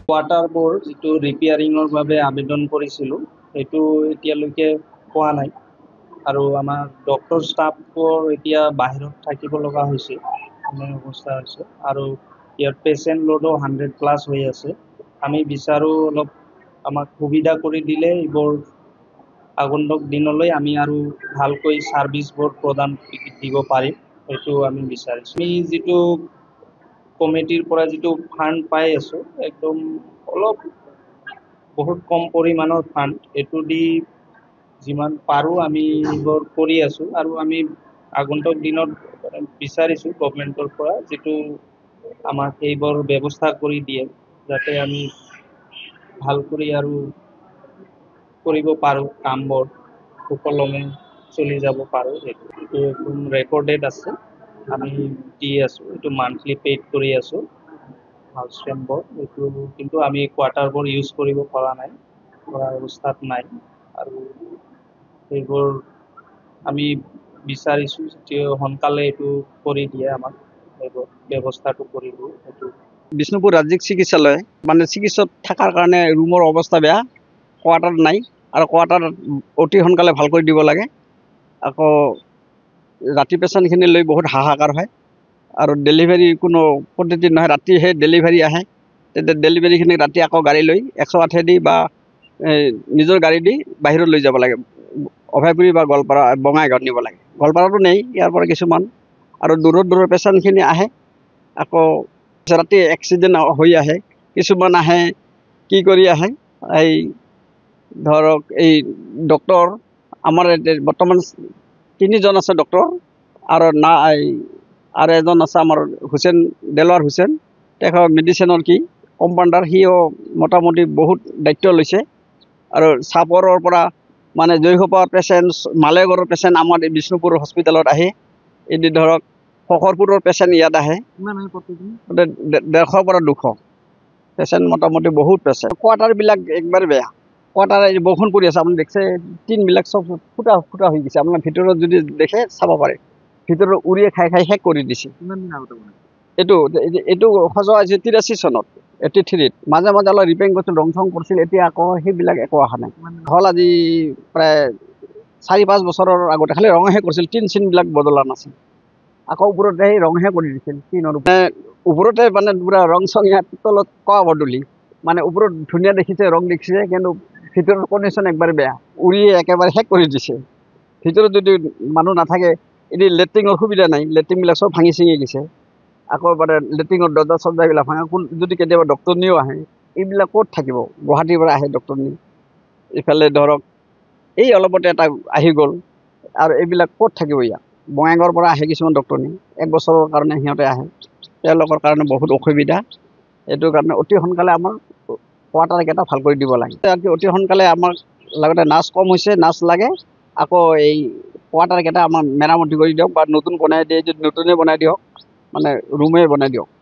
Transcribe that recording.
Quarter বোৰ যিটো ৰিপেয়াৰিঙৰ বাবে আবেদন কৰিছিলোঁ সেইটো এতিয়ালৈকে পোৱা নাই আৰু আমাৰ ডক্টৰ ষ্টাফবোৰ এতিয়া বাহিৰত থাকিব লগা হৈছে এনে অৱস্থা হৈছে আৰু ইয়াত পেচেণ্ট লোডো 100+ হৈ আছে। আমি বিচাৰোঁ অলপ আমাক সুবিধা কৰি দিলে এইবোৰ আগন্তুক দিনলৈ আমি আৰু ভালকৈ ছাৰ্ভিচবোৰ প্ৰদান দিব পাৰিম সেইটো আমি বিচাৰিছোঁ। আমি যিটো কমিটিৰ পৰা যিটো ফাণ্ড পাই আছোঁ একদম অলপ বহুত কম পৰিমাণৰ ফাণ্ড এইটো দি যিমান পাৰোঁ আমি এইবোৰ কৰি আছোঁ আৰু আমি আগন্তুক দিনত বিচাৰিছোঁ গভমেণ্টৰ পৰা যিটো আমাক এইবোৰ ব্যৱস্থা কৰি দিয়ে যাতে আমি ভাল কৰি আৰু কৰিব পাৰোঁ কামবোৰ সুকলমে চলি যাব পাৰোঁ এইটো একদম ৰেকৰ্ডেড আছে আমি দি আছোঁ এইটো মান্থলি পেইড কৰি আছোঁ হাউচ ৰেণ্টবোৰ এইটো কিন্তু আমি কোৱাৰ্টাৰবোৰ ইউজ কৰিব পৰা নাই পৰা অৱস্থাত নাই আৰু সেইবোৰ আমি বিচাৰিছোঁ যে সোনকালে এইটো কৰি দিয়ে আমাক এইবোৰ ব্যৱস্থাটো কৰি দিয়ে সেইটো বিষ্ণুপুৰ ৰাজ্যিক চিকিৎসালয় মানে চিকিৎসাত থকাৰ কাৰণে ৰুমৰ অৱস্থা বেয়া, কোৱাৰ্টাৰ নাই আৰু কোৱাৰ্টাৰ অতি সোনকালে ভাল কৰি দিব লাগে। আকৌ ৰাতি পেচেণ্টখিনি লৈ বহুত হাহাকাৰ হয় আৰু ডেলিভাৰী কোনো পদ্ধতি নহয়, ৰাতিহে ডেলিভাৰী আহে। তেতিয়া ডেলিভাৰীখিনি ৰাতি আকৌ গাড়ী লৈ 108 দি বা নিজৰ গাড়ী দি বাহিৰত লৈ যাব লাগে, অভয়পুৰী বা গোৱালপাৰা বঙাইগাঁৱত নিব লাগে। গোৱালপাৰাতো নেই ইয়াৰ পৰা কিছুমান আৰু দূৰৰ পেচেণ্টখিনি আহে আকৌ ৰাতি এক্সিডেণ্ট হৈ আহে, কিছুমান আহে কি কৰি আহে এই ধৰক এই ডক্টৰ আমাৰ বৰ্তমান 3জন আছে ডক্টৰ আৰু আৰু এজন আছে আমাৰ দেলোৱাৰ হুছেইন তেখেত মেডিচিনৰ কি কম্পাউণ্ডাৰ, সিও মোটামুটি বহুত দায়িত্ব লৈছে আৰু চাপৰৰ পৰা মানে জয়সোপাৰ পেচেণ্ট মালেগড়ৰ পেচেণ্ট আমাৰ বিষ্ণুপুৰ হস্পিটেলত আহে, এদি ধৰক শকৰপুৰৰ পেচেণ্ট ইয়াত আহে 150 পৰা 200 পেচেণ্ট মোটামুটি বহুত পেচেণ্ট। কোৱাৰ্টাৰবিলাক একবাৰে বেয়া, কোৱাৰ্টাৰ বৰষুণ পৰি আছে আপুনি দেখছে টিনবিলাক চব ফুটা হৈ গৈছে, আপোনাৰ ভিতৰত যদি দেখে চাব পাৰে ভিতৰত উৰিয়ে খাই শেষ কৰি দিছে। এইটো সজোৱা হৈছে 83 চনত 83ত মাজে অলপ ৰিপেয়াৰিং কৰিছিল, ৰং চং কৰিছিল, এতিয়া আকৌ সেইবিলাক একো অহা নাই। হ'ল আজি প্ৰায় 4-5 বছৰৰ আগতে খালি ৰঙহে কৰিছিল, চিনবিলাক বদলা নাছিল। আকৌ ওপৰতে সেই ৰংহে কৰি দিছিল টিনৰ ওপৰতে মানে পুৰা ৰং চং ইয়াত তলত কোৱা বদলি মানে ওপৰত ধুনীয়া দেখিছে ৰং দেখিছে কিন্তু ভিতৰৰ কণ্ডিশ্যন একবাৰে বেয়া, উৰিয়ে একেবাৰে শেষ কৰি দিছে। ভিতৰত যদি মানুহ নাথাকে এটি লেট্ৰিনৰ সুবিধা নাই, লেট্ৰিনবিলাক চব ভাঙি চিঙি গৈছে। আকৌ মানে লেট্ৰিনৰ দৰ্জা চৰ্জাবিলাক ভাঙা, যদি কেতিয়াবা ডক্টৰনীও আহে এইবিলাক ক'ত থাকিব, গুৱাহাটীৰ পৰা আহে ডক্টৰনী, ইফালে ধৰক এই অলপতে এটা আহি গ'ল আৰু এইবিলাক ক'ত থাকিব ইয়াত। বঙাইগাঁৱৰ পৰা আহে কিছুমান ডক্টৰনী, 1 বছৰৰ কাৰণে সিহঁতে আহে, তেওঁলোকৰ কাৰণে বহুত অসুবিধা। এইটো কাৰণে অতি সোনকালে আমাৰ কোৱাৰ্টাৰকেইটা ভাল কৰি দিব লাগে। অতি সোনকালে আমাৰ লগতে নাৰ্ছ কম হৈছে, নাৰ্ছ লাগে, আকৌ এই কোৱাৰ্টাৰকেইটা আমাৰ মেৰামতি কৰি দিয়ক বা নতুন বনাই দিয়ে যদি নতুনে বনাই দিয়ক, মানে ৰুমে বনাই দিয়ক।